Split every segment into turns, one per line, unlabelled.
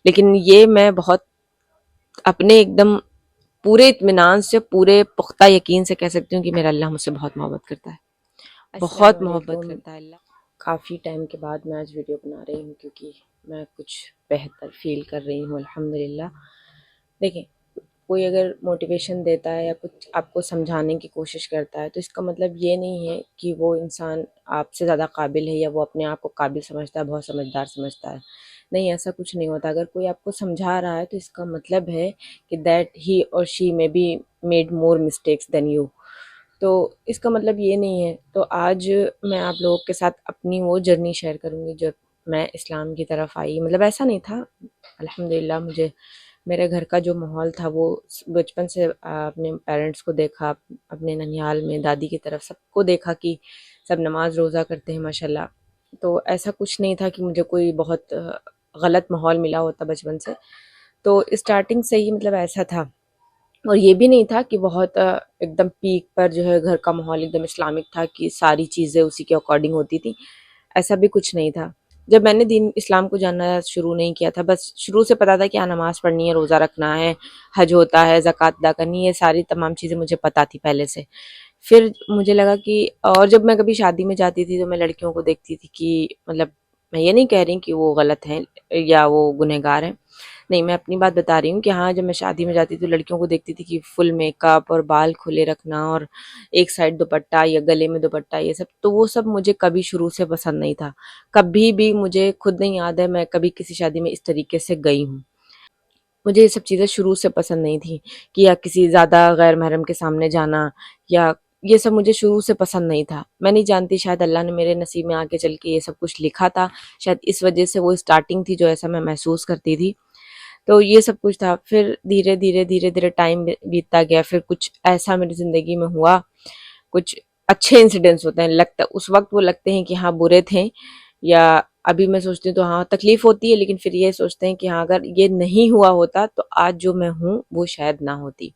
لیکن یہ میں بہت اپنے ایک دم پورے اطمینان سے، پورے پختہ یقین سے کہہ سکتی ہوں کہ میرا اللہ مجھ سے بہت محبت کرتا ہے،
السلام
بہت محبت
علیکم۔
کرتا ہے اللہ۔
کافی ٹائم کے بعد میں آج ویڈیو بنا رہی ہوں کیونکہ میں کچھ بہتر فیل کر رہی ہوں الحمدللہ۔ دیکھیں، کوئی اگر موٹیویشن دیتا ہے یا کچھ آپ کو سمجھانے کی کوشش کرتا ہے تو اس کا مطلب یہ نہیں ہے کہ وہ انسان آپ سے زیادہ قابل ہے یا وہ اپنے آپ کو قابل سمجھتا ہے، بہت سمجھدار سمجھتا ہے۔ نہیں، ایسا کچھ نہیں ہوتا۔ اگر کوئی آپ کو سمجھا رہا ہے تو اس کا مطلب ہے کہ دیٹ ہی اور she may be made more mistakes than you, تو اس کا مطلب یہ نہیں ہے۔ تو آج میں آپ لوگوں کے ساتھ اپنی وہ جرنی شیئر کروں گی جب میں اسلام کی طرف آئی۔ مطلب ایسا نہیں تھا، الحمدللہ مجھے میرے گھر کا جو ماحول تھا وہ بچپن سے اپنے پیرنٹس کو دیکھا، اپنے ننیال میں دادی کی طرف سب کو دیکھا کہ سب نماز روزہ کرتے ہیں ماشاءاللہ۔ تو ایسا کچھ نہیں تھا کہ مجھے کوئی بہت غلط ماحول ملا ہوتا بچپن سے۔ تو اسٹارٹنگ سے ہی مطلب ایسا تھا، اور یہ بھی نہیں تھا کہ بہت ایک دم پیک پر جو ہے گھر کا ماحول ایک دم اسلامک تھا کہ ساری چیزیں اسی کے اکارڈنگ ہوتی تھی، ایسا بھی کچھ نہیں تھا۔ جب میں نے دین اسلام کو جاننا شروع نہیں کیا تھا، بس شروع سے پتا تھا کہ نماز پڑھنی ہے، روزہ رکھنا ہے، حج ہوتا ہے، زکوٰۃ ادا کرنی ہے، یہ ساری تمام چیزیں مجھے پتا تھی پہلے سے۔ پھر مجھے لگا کہ، اور جب میں کبھی شادی میں جاتی تھی تو میں لڑکیوں کو دیکھتی تھی کہ مطلب میں یہ نہیں کہہ رہی کہ وہ غلط ہیں یا وہ گنہگار ہیں، نہیں، میں اپنی بات بتا رہی ہوں کہ ہاں، جب میں شادی میں جاتی تھی تو لڑکیوں کو دیکھتی تھی کہ فل میک اپ اور بال کھلے رکھنا اور ایک سائڈ دوپٹہ یا گلے میں دوپٹہ، یہ سب تو وہ سب مجھے کبھی شروع سے پسند نہیں تھا۔ کبھی بھی مجھے خود نہیں یاد ہے میں کبھی کسی شادی میں اس طریقے سے گئی ہوں۔ مجھے یہ سب چیزیں شروع سے پسند نہیں تھی کہ یا کسی زیادہ غیر محرم کے سامنے جانا، یا یہ سب مجھے شروع سے پسند نہیں تھا۔ میں نہیں جانتی، شاید اللہ نے میرے نصیب میں آگے چل کے یہ سب کچھ لکھا تھا، شاید اس وجہ سے وہ اسٹارٹنگ تھی جو ایسا میں محسوس کرتی تھی۔ تو یہ سب کچھ تھا۔ پھر دھیرے دھیرے دھیرے دھیرے ٹائم بیتتا گیا، پھر کچھ ایسا میری زندگی میں ہوا، کچھ اچھے انسیڈنٹس ہوتے ہیں، لگتا اس وقت وہ لگتے ہیں کہ ہاں برے تھے، یا ابھی میں سوچتی ہوں تو ہاں تکلیف ہوتی ہے، لیکن پھر یہ سوچتے ہیں کہ ہاں اگر یہ نہیں ہوا ہوتا تو آج جو میں ہوں وہ شاید نہ ہوتی۔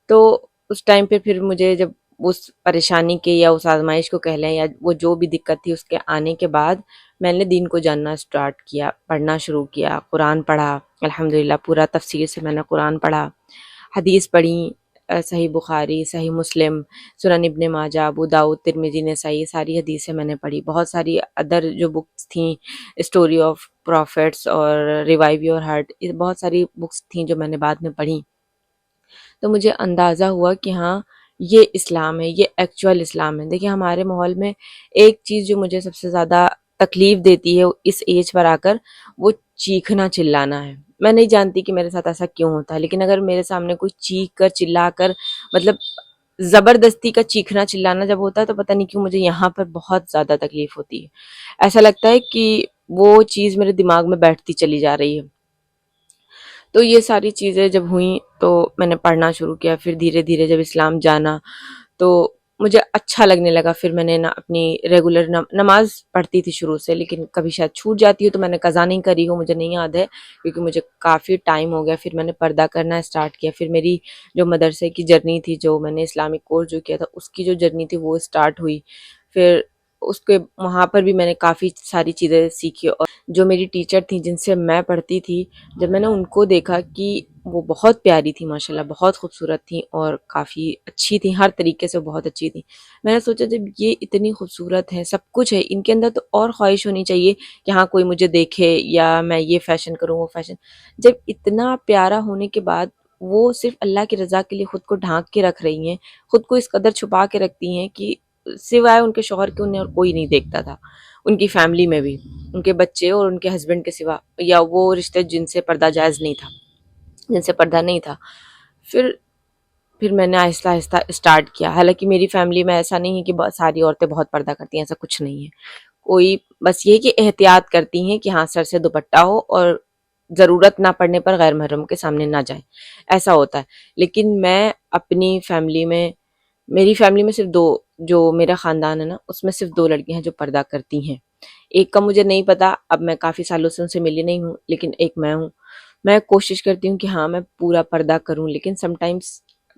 تو اس ٹائم پہ پھر مجھے جب اس پریشانی کے یا اس آزمائش کو کہہ لیں یا وہ جو بھی دقت تھی اس کے آنے کے بعد میں نے دین کو جاننا سٹارٹ کیا، پڑھنا شروع کیا، قرآن پڑھا، الحمدللہ پورا تفسیر سے میں نے قرآن پڑھا، حدیث پڑھی، صحیح بخاری، صحیح مسلم، سنن ابن ماجہ، ابو داؤد، ترمذی، نسائی، ساری حدیثیں میں نے پڑھی۔ بہت ساری ادر جو بکس تھیں، اسٹوری آف پروفٹس اور ریوائیو یور ہارٹ، بہت ساری بکس تھیں جو میں نے بعد میں پڑھی۔ تو مجھے اندازہ ہوا کہ ہاں یہ اسلام ہے، یہ ایکچوئل اسلام ہے۔ دیکھیں، ہمارے ماحول میں ایک چیز جو مجھے سب سے زیادہ تکلیف دیتی ہے اس ایج پر آ کر، وہ چیخنا چلانا ہے۔ میں نہیں جانتی کہ میرے ساتھ ایسا کیوں ہوتا ہے، لیکن اگر میرے سامنے کوئی چیخ کر چلا کر مطلب زبردستی کا چیخنا چلانا جب ہوتا ہے تو پتہ نہیں کیوں مجھے یہاں پر بہت زیادہ تکلیف ہوتی ہے۔ ایسا لگتا ہے کہ وہ چیز میرے دماغ میں بیٹھتی چلی جا رہی ہے۔ تو یہ ساری چیزیں جب ہوئیں تو میں نے پڑھنا شروع کیا، پھر دھیرے دھیرے جب اسلام جانا تو مجھے اچھا لگنے لگا۔ پھر میں نے اپنی ریگولر نماز پڑھتی تھی شروع سے، لیکن کبھی شاید چھوٹ جاتی ہو تو میں نے قضا نہیں کری ہو، مجھے نہیں یاد ہے کیونکہ مجھے کافی ٹائم ہو گیا۔ پھر میں نے پردہ کرنا اسٹارٹ کیا، پھر میری جو مدرسے کی جرنی تھی، جو میں نے اسلامک کورس جو کیا تھا اس کی جو جرنی تھی وہ اسٹارٹ ہوئی۔ پھر اس کے وہاں پر بھی میں نے کافی ساری چیزیں سیکھی، اور جو میری ٹیچر تھیں جن سے میں پڑھتی تھی، جب میں نے ان کو دیکھا کہ وہ بہت پیاری تھی ماشاءاللہ، بہت خوبصورت تھیں اور کافی اچھی تھیں، ہر طریقے سے بہت اچھی تھیں، میں نے سوچا جب یہ اتنی خوبصورت ہیں، سب کچھ ہے ان کے اندر، تو اور خواہش ہونی چاہیے کہ ہاں کوئی مجھے دیکھے یا میں یہ فیشن کروں وہ فیشن۔ جب اتنا پیارا ہونے کے بعد وہ صرف اللہ کی رضا کے لیے خود کو ڈھانک کے رکھ رہی ہیں، خود کو اس قدر چھپا کے رکھتی ہیں کہ سوائے ان کے شوہر کے انہیں اور کوئی نہیں دیکھتا تھا، ان کی فیملی میں بھی، ان کے بچے اور ان کے ہسبینڈ کے سوا، یا وہ رشتے جن سے پردہ جائز نہیں تھا، جن سے پردہ نہیں تھا۔ پھر میں نے آہستہ آہستہ اسٹارٹ کیا۔ حالانکہ میری فیملی میں ایسا نہیں ہے کہ ساری عورتیں بہت پردہ کرتی ہیں، ایسا کچھ نہیں ہے، کوئی بس یہ کہ احتیاط کرتی ہیں کہ ہاں سر سے دوپٹہ ہو اور ضرورت نہ پڑنے پر غیر محرم کے سامنے نہ جائیں، ایسا ہوتا ہے۔ لیکن میں اپنی فیملی میں، میری فیملی میں صرف دو، جو میرا خاندان ہے نا اس میں صرف دو لڑکیاں ہیں جو پردہ کرتی ہیں۔ ایک کا مجھے نہیں پتا، اب میں کافی سالوں سے ان سے ملی نہیں ہوں، لیکن ایک میں ہوں۔ میں کوشش کرتی ہوں کہ ہاں میں پورا پردہ کروں، لیکن سم ٹائمز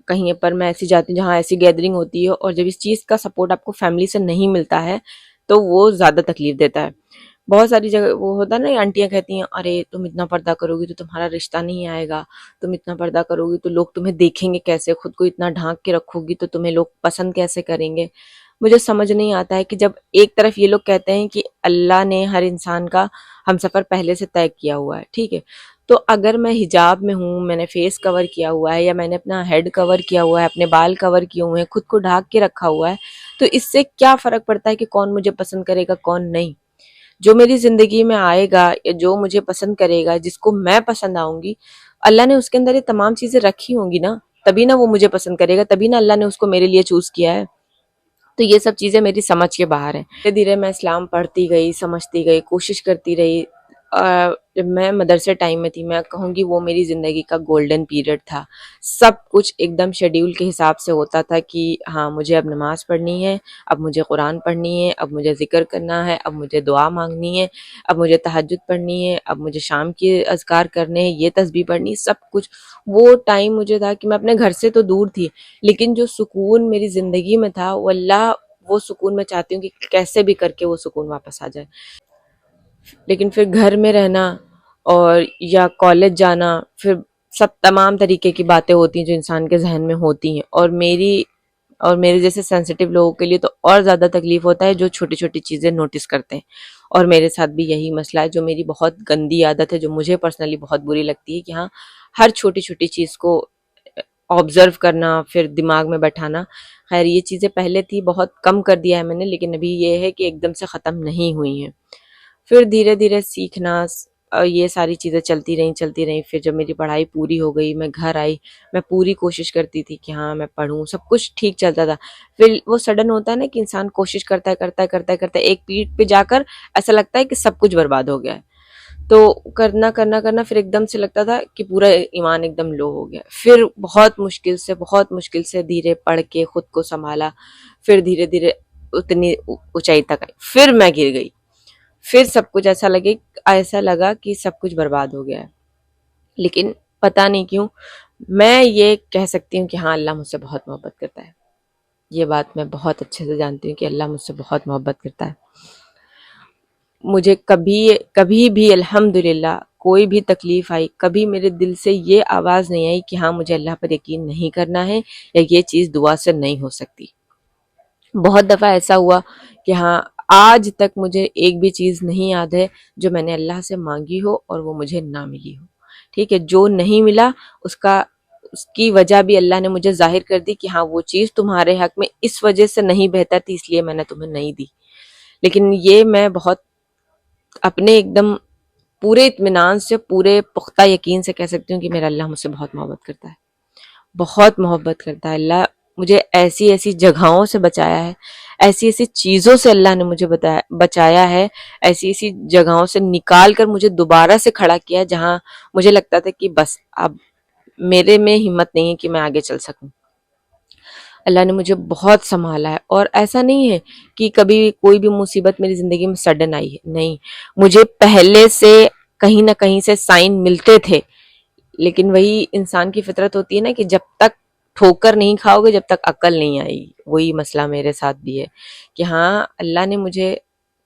کہیں پر میں ایسی جاتی ہوں جہاں ایسی گیدرنگ ہوتی ہے، اور جب اس چیز کا سپورٹ آپ کو فیملی سے نہیں ملتا ہے تو وہ زیادہ تکلیف دیتا ہے۔
بہت ساری جگہ وہ ہوتا ہے نا، آنٹیاں کہتی ہیں ارے تم اتنا پردہ کرو گی تو تمہارا رشتہ نہیں آئے گا، تم اتنا پردہ کرو گی تو لوگ تمہیں دیکھیں گے کیسے، خود کو اتنا ڈھانک کے رکھو گی تو تمہیں لوگ پسند کیسے کریں گے۔ مجھے سمجھ نہیں آتا ہے کہ جب ایک طرف یہ لوگ کہتے ہیں کہ اللہ نے ہر انسان کا ہم سفر پہلے سے طے کیا ہوا ہے، ٹھیک ہے، تو اگر میں حجاب میں ہوں، میں نے فیس کور کیا ہوا ہے، یا میں نے اپنا ہیڈ کور کیا ہوا ہے، اپنے بال کور کیے ہوئے ہیں، خود کو ڈھانک کے رکھا ہوا ہے، تو اس سے کیا فرق پڑتا ہے کہ کون مجھے پسند کرے گا کون نہیں؟ جو میری زندگی میں آئے گا یا جو مجھے پسند کرے گا، جس کو میں پسند آؤں گی، اللہ نے اس کے اندر یہ تمام چیزیں رکھی ہوں گی نا، تبھی نا وہ مجھے پسند کرے گا، تبھی نا اللہ نے اس کو میرے لیے چوز کیا ہے۔ تو یہ سب چیزیں میری سمجھ کے باہر ہیں۔ دھیرے دھیرے میں اسلام پڑھتی گئی، سمجھتی گئی، کوشش کرتی رہی۔ جب میں مدرسے ٹائم میں تھی، میں کہوں گی وہ میری زندگی کا گولڈن پیریڈ تھا۔ سب کچھ ایک دم شیڈیول کے حساب سے ہوتا تھا کہ ہاں مجھے اب نماز پڑھنی ہے، اب مجھے قرآن پڑھنی ہے، اب مجھے ذکر کرنا ہے، اب مجھے دعا مانگنی ہے، اب مجھے تہجد پڑھنی ہے، اب مجھے شام کے اذکار کرنے ہیں، یہ تسبیح پڑھنی ہے، سب کچھ۔ وہ ٹائم مجھے تھا کہ میں اپنے گھر سے تو دور تھی، لیکن جو سکون میری زندگی میں تھا وہ اللہ، وہ سکون میں چاہتی ہوں کہ کیسے بھی کر کے وہ سکون واپس آ جائے۔ لیکن پھر گھر میں رہنا اور یا کالج جانا، پھر سب تمام طریقے کی باتیں ہوتی ہیں جو انسان کے ذہن میں ہوتی ہیں، اور میرے جیسے سینسیٹیو لوگوں کے لیے تو اور زیادہ تکلیف ہوتا ہے جو چھوٹی چھوٹی چیزیں نوٹس کرتے ہیں، اور میرے ساتھ بھی یہی مسئلہ ہے، جو میری بہت گندی عادت ہے، جو مجھے پرسنلی بہت بری لگتی ہے کہ ہاں ہر چھوٹی چھوٹی چیز کو آبزرو کرنا، پھر دماغ میں بیٹھانا۔ خیر یہ چیزیں پہلے تھی، بہت کم کر دیا ہے میں نے، لیکن ابھی یہ ہے کہ ایک دم سے ختم نہیں ہوئی ہیں۔ پھر دھیرے دھیرے سیکھنا، یہ ساری چیزیں چلتی رہیں۔ پھر جب میری پڑھائی پوری ہو گئی، میں گھر آئی، میں پوری کوشش کرتی تھی کہ ہاں میں پڑھوں، سب کچھ ٹھیک چلتا تھا۔ پھر وہ سڈن ہوتا ہے نا کہ انسان کوشش کرتا ہے، ایک پیٹ پہ جا کر ایسا لگتا ہے کہ سب کچھ برباد ہو گیا ہے۔ تو کرنا پھر ایک دم سے لگتا تھا کہ پورا ایمان ایک دم لو ہو گیا۔ پھر بہت مشکل سے دھیرے پڑھ کے خود کو سنبھالا، پھر دھیرے دھیرے اتنی اونچائی تک آئی، پھر میں گر گئی، پھر سب کچھ ایسا لگا کہ سب کچھ برباد ہو گیا ہے۔ لیکن پتہ نہیں کیوں میں یہ کہہ سکتی ہوں کہ ہاں اللہ مجھ سے بہت محبت کرتا ہے، یہ بات میں بہت اچھے سے جانتی ہوں کہ اللہ مجھ سے بہت محبت کرتا ہے۔ مجھے کبھی بھی الحمدللہ کوئی بھی تکلیف آئی، کبھی میرے دل سے یہ آواز نہیں آئی کہ ہاں مجھے اللہ پر یقین نہیں کرنا ہے، یا یہ چیز دعا سے نہیں ہو سکتی۔ بہت دفعہ ایسا ہوا کہ ہاں آج تک مجھے ایک بھی چیز نہیں یاد ہے جو میں نے اللہ سے مانگی ہو اور وہ مجھے نہ ملی ہو، ٹھیک ہے، جو نہیں ملا اس کی وجہ بھی اللہ نے مجھے ظاہر کر دی کہ ہاں وہ چیز تمہارے حق میں اس وجہ سے نہیں بہتر تھی، اس لیے میں نے تمہیں نہیں دی۔ لیکن یہ میں بہت اپنے ایک دم پورے اطمینان سے، پورے پختہ یقین سے کہہ سکتی ہوں کہ میرا اللہ مجھ سے بہت محبت کرتا ہے، بہت محبت کرتا ہے۔ اللہ مجھے ایسی ایسی جگہوں سے بچایا ہے، ایسی ایسی چیزوں سے اللہ نے مجھے بچایا ہے، ایسی ایسی جگہوں سے نکال کر مجھے دوبارہ سے کھڑا کیا جہاں مجھے لگتا تھا کہ بس اب میرے میں ہمت نہیں ہے کہ میں آگے چل سکوں۔ اللہ نے مجھے بہت سنبھالا ہے، اور ایسا نہیں ہے کہ کبھی کوئی بھی مصیبت میری زندگی میں سڈن آئی ہے، نہیں، مجھے پہلے سے کہیں نہ کہیں سے سائن ملتے تھے، لیکن وہی انسان کی فطرت ہوتی ہے نا کہ جب تک ٹھوکر نہیں کھاؤ گے جب تک عقل نہیں آئی۔ وہی مسئلہ میرے ساتھ بھی ہے کہ ہاں اللہ نے مجھے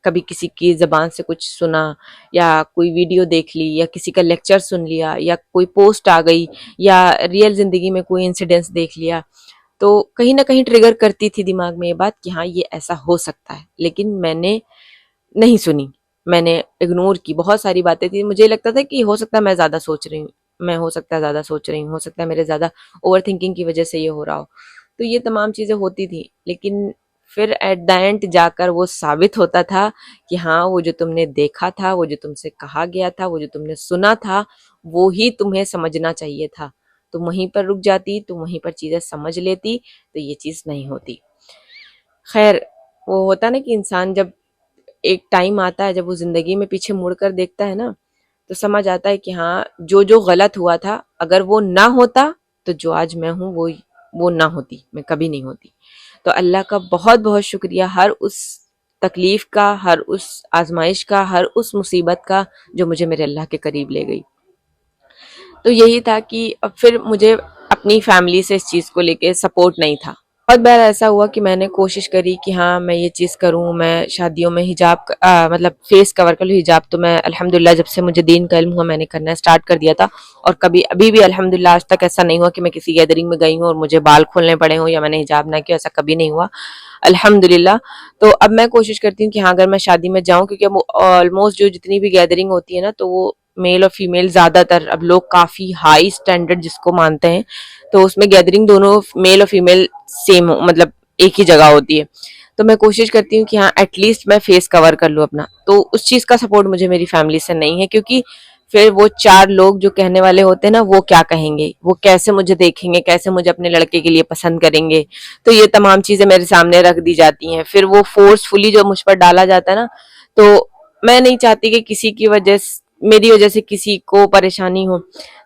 کبھی کسی کی زبان سے کچھ سنا، یا کوئی ویڈیو دیکھ لی، یا کسی کا لیکچر سن لیا، یا کوئی پوسٹ آ گئی، یا ریئل زندگی میں کوئی انسیڈنس دیکھ لیا، تو کہیں نہ کہیں ٹریگر کرتی تھی دماغ میں یہ بات کہ ہاں یہ ایسا ہو سکتا ہے، لیکن میں نے نہیں سنی، میں نے اگنور کی۔ بہت ساری باتیں تھی، مجھے لگتا تھا کہ ہو سکتا ہے میں زیادہ سوچ رہی ہوں، ہو سکتا ہے زیادہ سوچ رہی ہوں، ہو سکتا ہے میرے زیادہ اوور تھنکنگ کی وجہ سے یہ ہو رہا ہو۔ تو یہ تمام چیزیں ہوتی تھی، لیکن پھر ایٹ دا اینڈ جا کر وہ ثابت ہوتا تھا کہ ہاں وہ جو تم نے دیکھا تھا، وہ جو تم سے کہا گیا تھا، وہ جو تم نے سنا تھا، وہی تمہیں سمجھنا چاہیے تھا۔ تم وہیں پر رک جاتی، تم وہیں پر چیزیں سمجھ لیتی تو یہ چیز نہیں ہوتی۔ خیر وہ ہوتا نا کہ انسان جب ایک ٹائم آتا ہے، جب وہ زندگی میں پیچھے مڑ کر دیکھتا ہے نا، تو سمجھ آتا ہے کہ ہاں جو غلط ہوا تھا اگر وہ نہ ہوتا تو جو آج میں ہوں وہ نہ ہوتی، میں کبھی نہیں ہوتی۔ تو اللہ کا بہت بہت شکریہ ہر اس تکلیف کا، ہر اس آزمائش کا، ہر اس مصیبت کا جو مجھے میرے اللہ کے قریب لے گئی۔ تو یہی تھا کہ اب پھر مجھے اپنی فیملی سے اس چیز کو لے کے سپورٹ نہیں تھا، بہت بار ایسا ہوا کہ میں نے کوشش کری کہ ہاں میں یہ چیز کروں، میں شادیوں میں حجاب مطلب فیس کور کر لوں. حجاب تو میں الحمدللہ جب سے مجھے دین کا علم ہوا میں نے کرنا اسٹارٹ کر دیا تھا، اور کبھی ابھی بھی الحمدللہ آج تک ایسا نہیں ہوا کہ میں کسی گیدرنگ میں گئی ہوں اور مجھے بال کھولنے پڑے ہوں یا میں نے حجاب نہ کیا، ایسا کبھی نہیں ہوا الحمدللہ. تو اب میں کوشش کرتی ہوں کہ ہاں اگر میں شادی میں جاؤں، کیونکہ اب آلموسٹ جو جتنی بھی گیدرنگ ہوتی ہے نا تو وہ میل اور فیمیل زیادہ تر اب لوگ کافی ہائی اسٹینڈرڈ جس کو مانتے ہیں، تو اس میں گیدرنگ دونوں میل اور فیمیل سیم مطلب ایک ہی جگہ ہوتی ہے. تو میں کوشش کرتی ہوں کہ ہاں ایٹ لیسٹ میں فیس کور کر لوں اپنا. تو اس چیز کا سپورٹ مجھے میری فیملی سے نہیں ہے، کیونکہ پھر وہ چار لوگ جو کہنے والے ہوتے ہیں نا وہ کیا کہیں گے، وہ کیسے مجھے دیکھیں گے، کیسے مجھے اپنے لڑکے کے لیے پسند کریں گے. تو یہ تمام چیزیں میرے سامنے رکھ دی جاتی ہیں، پھر وہ فورسفلی جو مجھ پر ڈالا جاتا ہے نا، تو میں نہیں چاہتی کہ کسی کی وجہ سے میری وجہ سے کسی کو پریشانی ہو.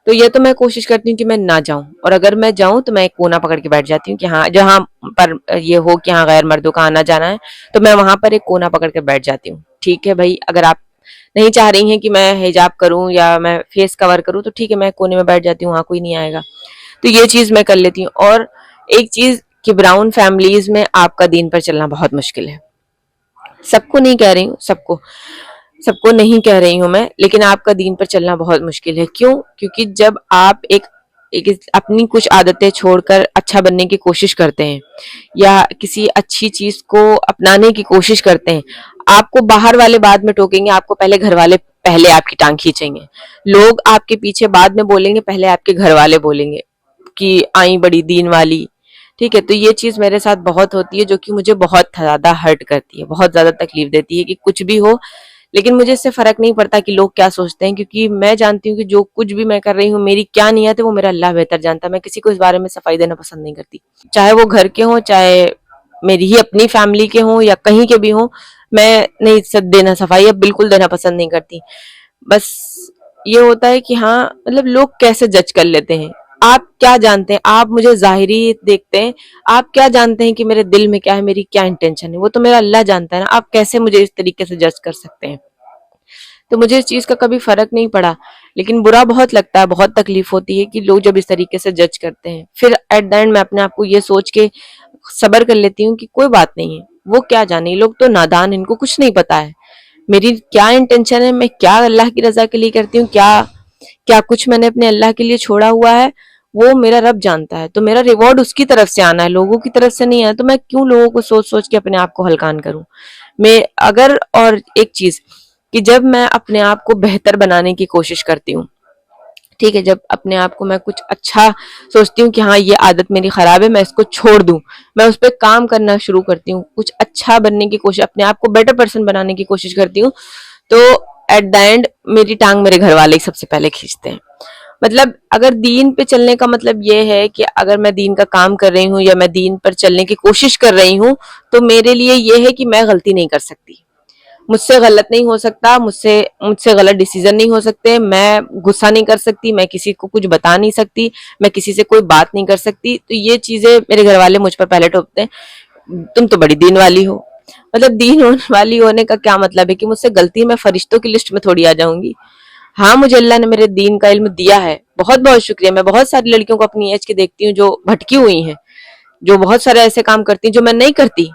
تو یہ تو میں کوشش کرتی ہوں کہ میں نہ جاؤں، اور اگر میں جاؤں تو میں ایک کونا پکڑ کے بیٹھ جاتی ہوں کہ ہاں جہاں پر یہ ہو کہ ہاں غیر مردوں کا آنا جانا ہے تو میں وہاں پر ایک کونا پکڑ کے بیٹھ جاتی ہوں. ٹھیک ہے بھائی، اگر آپ نہیں چاہ رہی ہیں کہ میں حجاب کروں یا میں فیس کور کروں تو ٹھیک ہے، میں کونے میں بیٹھ جاتی ہوں، وہاں کوئی نہیں آئے گا. تو یہ چیز میں کر لیتی ہوں. اور ایک چیز کہ براؤن فیملیز میں آپ کا دین پر چلنا بہت مشکل ہے. سب کو نہیں کہہ رہی ہوں، سب کو نہیں کہہ رہی ہوں میں، لیکن آپ کا دین پر چلنا بہت مشکل ہے. کیوں؟ کیونکہ جب آپ ایک اپنی کچھ عادتیں چھوڑ کر اچھا بننے کی کوشش کرتے ہیں یا کسی اچھی چیز کو اپنانے کی کوشش کرتے ہیں، آپ کو باہر والے بعد میں ٹوکیں گے، آپ کو پہلے گھر والے پہلے آپ کی ٹانگ کھینچیں گے. لوگ آپ کے پیچھے بعد میں بولیں گے، پہلے آپ کے گھر والے بولیں گے کہ آئی بڑی دین والی. ٹھیک ہے، تو یہ چیز میرے ساتھ بہت ہوتی ہے، جو کہ مجھے بہت زیادہ ہرٹ کرتی ہے، بہت زیادہ تکلیف دیتی ہے کہ کچھ بھی ہو لیکن مجھے اس سے فرق نہیں پڑتا کہ لوگ کیا سوچتے ہیں، کیونکہ میں جانتی ہوں کہ جو کچھ بھی میں کر رہی ہوں، میری کیا نیت ہے وہ میرا اللہ بہتر جانتا ہے. میں کسی کو اس بارے میں صفائی دینا پسند نہیں کرتی، چاہے وہ گھر کے ہوں، چاہے میری ہی اپنی فیملی کے ہوں یا کہیں کے بھی ہوں. میں نہیں دینا صفائی اب بالکل دینا پسند نہیں کرتی. بس یہ ہوتا ہے کہ ہاں مطلب لوگ کیسے جج کر لیتے ہیں. آپ کیا جانتے ہیں؟ آپ مجھے ظاہری دیکھتے ہیں، آپ کیا جانتے ہیں کہ میرے دل میں کیا ہے، میری کیا انٹینشن ہے؟ وہ تو میرا اللہ جانتا ہے نا. آپ کیسے مجھے اس طریقے سے جج کر سکتے ہیں؟ تو مجھے اس چیز کا کبھی فرق نہیں پڑا، لیکن برا بہت لگتا ہے، بہت تکلیف ہوتی ہے کہ لوگ جب اس طریقے سے جج کرتے ہیں. پھر ایٹ دا اینڈ میں اپنے آپ کو یہ سوچ کے صبر کر لیتی ہوں کہ کوئی بات نہیں ہے، وہ کیا جانے، لوگ تو نادان، ان کو کچھ نہیں پتا ہے میری کیا انٹینشن ہے، میں کیا اللہ کی رضا کے لیے کرتی ہوں، کیا کچھ میں نے اپنے اللہ کے لیے چھوڑا ہوا ہے، وہ میرا رب جانتا ہے. تو میرا ریوارڈ اس کی طرف سے آنا ہے، لوگوں کی طرف سے نہیں آنا. تو میں کیوں لوگوں کو سوچ سوچ کے اپنے آپ کو ہلکان کروں؟ میں اگر اور ایک چیز کہ جب میں اپنے آپ کو بہتر بنانے کی کوشش کرتی ہوں، ٹھیک ہے، جب اپنے آپ کو میں کچھ اچھا سوچتی ہوں کہ ہاں یہ عادت میری خراب ہے، میں اس کو چھوڑ دوں، میں اس پہ کام کرنا شروع کرتی ہوں، کچھ اچھا بننے کی کوشش، اپنے آپ کو بیٹر پرسن بنانے کی کوشش کرتی ہوں، تو ایٹ دا اینڈ میری ٹانگ میرے گھر والے ہی سب سے پہلے کھینچتے ہیں. مطلب اگر دین پہ چلنے کا مطلب یہ ہے کہ اگر میں دین کا کام کر رہی ہوں یا میں دین پر چلنے کی کوشش کر رہی ہوں تو میرے لیے یہ ہے کہ میں غلطی نہیں کر سکتی، مجھ سے غلط نہیں ہو سکتا، مجھ سے غلط ڈیسیزن نہیں ہو سکتے، میں غصہ نہیں کر سکتی، میں کسی کو کچھ بتا نہیں سکتی، میں کسی سے کوئی بات نہیں کر سکتی. تو یہ چیزیں میرے گھر والے مجھ پر پہلے ٹوکتے ہیں، تم تو بڑی دین والی ہو. مطلب دین والی ہونے کا کیا مطلب ہے کہ مجھ سے غلطی میں فرشتوں کی لسٹ میں تھوڑی آ جاؤں گی؟ ہاں مجھے اللہ نے میرے دین کا علم دیا ہے، بہت بہت شکریہ. میں بہت ساری لڑکیوں کو اپنی ایج کے دیکھتی ہوں جو بھٹکی ہوئی ہیں، جو بہت سارے ایسے کام کرتی ہیں جو میں نہیں کرتی.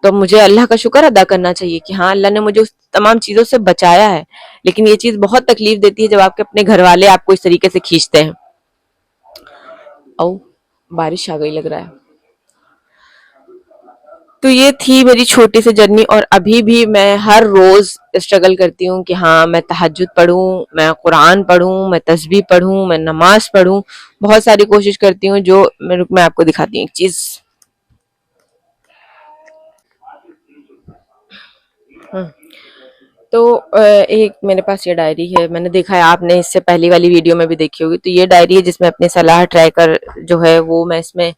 تو مجھے اللہ کا شکر ادا کرنا چاہیے کہ ہاں اللہ نے مجھے اس تمام چیزوں سے بچایا ہے. لیکن یہ چیز بہت تکلیف دیتی ہے جب آپ کے اپنے گھر والے آپ کو اس طریقے سے کھینچتے ہیں. او بارش آ گئی لگ رہا ہے. تو یہ تھی میری چھوٹی سی جرنی، اور ابھی بھی میں ہر روز اسٹرگل کرتی ہوں کہ ہاں میں تہجد پڑھوں، میں قرآن پڑھوں، میں تسبیح پڑھوں، میں نماز پڑھوں. بہت ساری کوشش کرتی ہوں جو میں آپ کو دکھاتی ہوں ایک چیز. تو ایک میرے پاس یہ ڈائری ہے، میں نے دیکھا ہے آپ نے اس سے پہلی والی ویڈیو میں بھی دیکھی ہوگی. تو یہ ڈائری ہے جس میں اپنے صلاح ٹریکر جو ہے وہ میں اس میں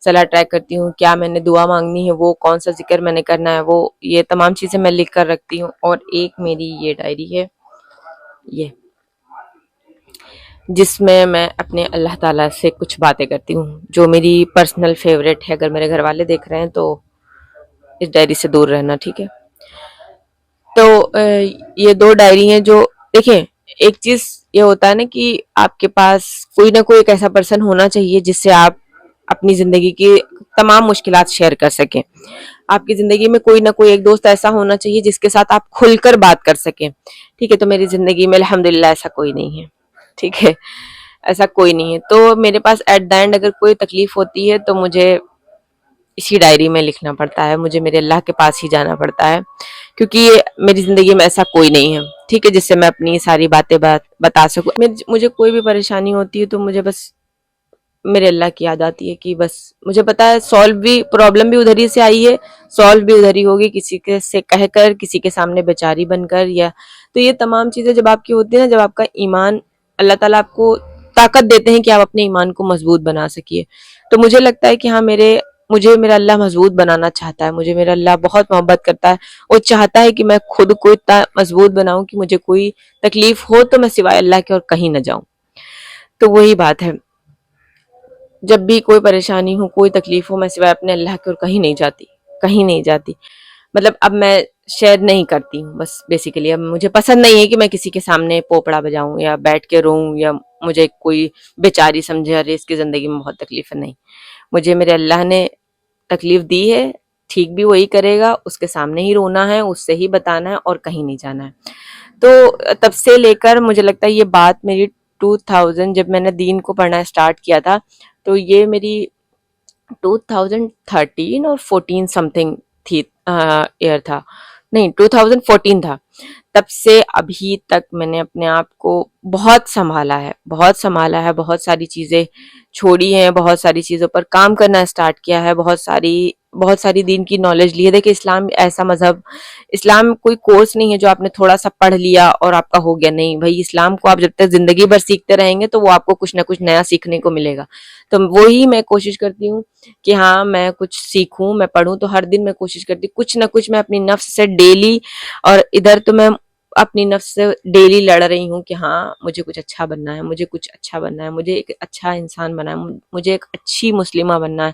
صلاح ٹریک کرتی ہوں، کیا میں نے دعا مانگنی ہے، وہ کون سا ذکر میں نے کرنا ہے، وہ یہ تمام چیزیں میں لکھ کر رکھتی ہوں. اور ایک میری یہ ڈائری ہے یہ، جس میں اپنے اللہ تعالیٰ سے کچھ باتیں کرتی ہوں جو میری پرسنل فیوریٹ ہے. اگر میرے گھر والے دیکھ رہے ہیں تو اس ڈائری سے دور رہنا، ٹھیک ہے. تو یہ دو ڈائری ہیں جو دیکھیں، ایک چیز یہ ہوتا ہے نا کہ آپ کے پاس کوئی نہ کوئی ایک ایسا پرسن ہونا چاہیے جس سے آپ اپنی زندگی کی تمام مشکلات شیئر کر سکیں. آپ کی زندگی میں کوئی نہ کوئی ایک دوست ایسا ہونا چاہیے جس کے ساتھ آپ کھل کر بات کر سکیں. ٹھیک ہے, تو میری زندگی میں الحمدللہ ایسا کوئی نہیں ہے. ٹھیک ہے, ایسا کوئی نہیں ہے. تو میرے پاس ایٹ دا اینڈ اگر کوئی تکلیف ہوتی ہے تو مجھے اسی ڈائری میں لکھنا پڑتا ہے, مجھے میرے اللہ کے پاس ہی جانا پڑتا ہے, کیونکہ میری زندگی میں ایسا کوئی نہیں ہے. ٹھیک ہے, جس سے میں اپنی ساری باتیں بتا سکوں. مجھے کوئی بھی پریشانی ہوتی ہے تو مجھے بس میرے اللہ کی یاد آتی ہے کہ بس مجھے پتا ہے سالو بھی, پرابلم بھی ادھر ہی سے آئی ہے, سالو بھی ادھر ہی ہوگی, کسی کے سے کہہ کر, کسی کے سامنے بیچاری بن کر. یا تو یہ تمام چیزیں جب آپ کی ہوتی ہیں نا, جب آپ کا ایمان, اللہ تعالیٰ آپ کو طاقت دیتے ہیں کہ آپ اپنے ایمان کو مضبوط بنا سکیے. تو مجھے لگتا ہے کہ ہاں مجھے میرا اللہ مضبوط بنانا چاہتا ہے, مجھے میرا اللہ بہت محبت کرتا ہے, وہ چاہتا ہے کہ میں خود کو اتنا مضبوط بناؤں کہ مجھے کوئی تکلیف ہو تو میں سوائے اللہ کے اور کہیں نہ جاؤں. تو وہی بات ہے, جب بھی کوئی پریشانی ہو, کوئی تکلیف ہو, میں سوائے اپنے اللہ کے اور کہیں نہیں جاتی, کہیں نہیں جاتی. مطلب اب میں شیئر نہیں کرتی ہوں بس بیسیکلی. اب مجھے پسند نہیں ہے کہ میں کسی کے سامنے پوپڑا بجاؤں یا بیٹھ کے روؤں یا مجھے کوئی بیچاری سمجھے, ارے اس کی زندگی میں بہت تکلیف ہے. نہیں, مجھے میرے اللہ نے تکلیف دی ہے, ٹھیک بھی وہی کرے گا, اس کے سامنے ہی رونا ہے, اس سے ہی بتانا ہے اور کہیں نہیں جانا ہے. تو تب سے لے کر مجھے لگتا ہے یہ بات میری 2000 جب میں نے دین کو پڑھنا اسٹارٹ کیا تھا, تو یہ میری 2013 اور 14 سم تھنگ تھی, ایئر تھا, نہیں 2014 تھا. تب سے ابھی تک میں نے اپنے آپ کو بہت سنبھالا ہے, بہت سنبھالا ہے, بہت ساری چیزیں چھوڑی ہیں, بہت ساری چیزوں پر کام کرنا اسٹارٹ کیا ہے, بہت ساری دین کی نالج لی ہے. دیکھیں اسلام ایسا مذہب, اسلام کوئی کورس نہیں ہے جو آپ نے تھوڑا سا پڑھ لیا اور آپ کا ہو گیا. نہیں بھائی, اسلام کو آپ جب تک زندگی بھر سیکھتے رہیں گے تو وہ آپ کو کچھ نہ کچھ نیا سیکھنے کو ملے گا. تو وہی میں کوشش کرتی ہوں کہ ہاں میں کچھ سیکھوں, میں پڑھوں. تو ہر دن میں کوشش کرتی ہوں کچھ نہ کچھ میں اپنی نفس سے ڈیلی, اور ادھر تو میں اپنی نفس سے ڈیلی لڑ رہی ہوں کہ ہاں مجھے کچھ اچھا بننا ہے, مجھے کچھ اچھا بننا ہے, مجھے ایک اچھا انسان بننا ہے, مجھے ایک اچھی مسلمہ بننا ہے,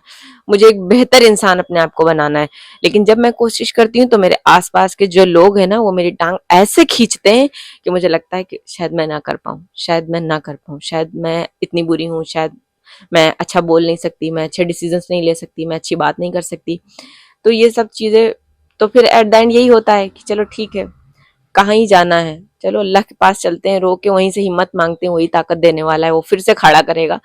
مجھے ایک بہتر انسان اپنے آپ کو بنانا ہے. لیکن جب میں کوشش کرتی ہوں تو میرے آس پاس کے جو لوگ ہیں نا, وہ میری ٹانگ ایسے کھینچتے ہیں کہ مجھے لگتا ہے کہ شاید میں نہ کر پاؤں, شاید میں نہ کر پاؤں, شاید میں اتنی بری ہوں, شاید میں اچھا بول نہیں سکتی, میں اچھے ڈیسیژنس نہیں لے سکتی, میں اچھی بات نہیں کر سکتی. تو یہ سب چیزیں, تو پھر ایٹ دا اینڈ یہی ہوتا ہے کہ چلو ٹھیک ہے, کہاں ہی جانا ہے, چلو اللہ کے پاس چلتے ہیں, رو کے وہیں سے ہمت مانگتے ہیں, وہی طاقت دینے والا ہے, وہ پھر سے کھڑا کرے گا.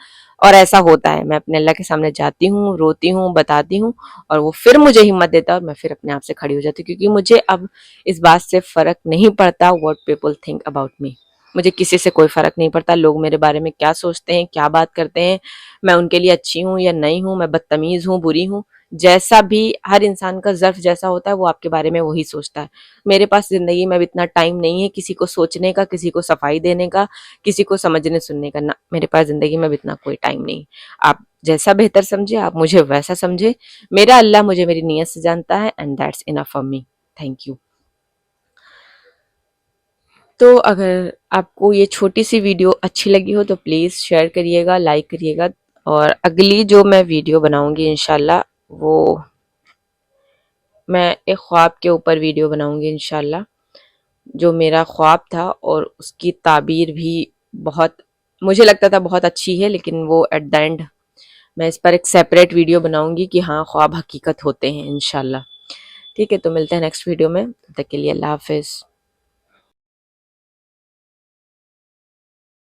اور ایسا ہوتا ہے, میں اپنے اللہ کے سامنے جاتی ہوں, روتی ہوں, بتاتی ہوں, اور وہ پھر مجھے ہمت دیتا ہے, اور میں پھر اپنے آپ سے کھڑی ہو جاتی ہوں. کیونکہ مجھے اب اس بات سے فرق نہیں پڑتا what people think about me. مجھے کسی سے کوئی فرق نہیں پڑتا, لوگ میرے بارے میں کیا سوچتے ہیں, کیا بات کرتے ہیں, میں ان کے لیے اچھی ہوں یا نہیں ہوں, میں بدتمیز ہوں, بری ہوں, جیسا بھی, ہر انسان کا ظرف جیسا ہوتا ہے وہ آپ کے بارے میں وہی سوچتا ہے. میرے پاس زندگی میں اب اتنا ٹائم نہیں ہے کسی کو سوچنے کا, کسی کو صفائی دینے کا, کسی کو سمجھنے سننے کا. نہ, میرے پاس زندگی میں اب اتنا کوئی ٹائم نہیں. آپ جیسا بہتر سمجھے, آپ مجھے ویسا سمجھے, میرا اللہ مجھے میری نیت سے جانتا ہے, and that's enough for me. Thank you. تو اگر آپ کو یہ چھوٹی سی ویڈیو اچھی لگی ہو تو پلیز شیئر کریے گا, لائک کریے گا. اور اگلی جو میں ویڈیو بناؤں گی انشاءاللہ, وہ میں ایک خواب کے اوپر ویڈیو بناؤں گی انشاءاللہ, جو میرا خواب تھا, اور اس کی تعبیر بھی بہت, مجھے لگتا تھا بہت اچھی ہے, لیکن وہ ایٹ دا اینڈ میں اس پر ایک سیپریٹ ویڈیو بناؤں گی کہ ہاں خواب حقیقت ہوتے ہیں انشاءاللہ. ٹھیک ہے, تو ملتے ہیں نیکسٹ ویڈیو میں, تب تک کے لیے اللہ حافظ.